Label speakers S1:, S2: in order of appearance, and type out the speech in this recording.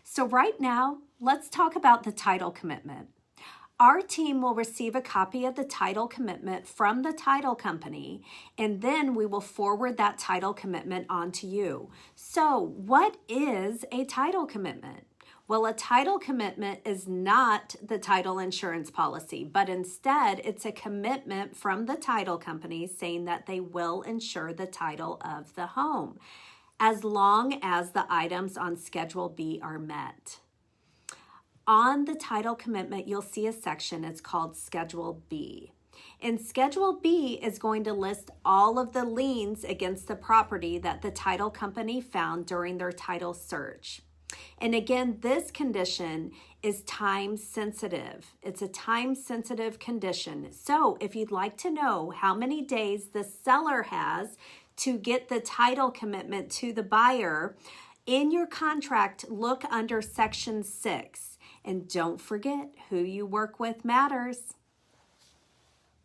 S1: So right now, let's talk about the title commitment. Our team will receive a copy of the title commitment from the title company, and then we will forward that title commitment on to you. So what is a title commitment? Well, a title commitment is not the title insurance policy, but instead it's a commitment from the title company saying that they will insure the title of the home as long as the items on Schedule B are met. On the title commitment, you'll see a section, it's called Schedule B. And Schedule B is going to list all of the liens against the property that the title company found during their title search. And again, this condition is time sensitive. It's a time sensitive condition. So if you'd like to know how many days the seller has to get the title commitment to the buyer, in your contract, look under Section 6. And don't forget, who you work with matters.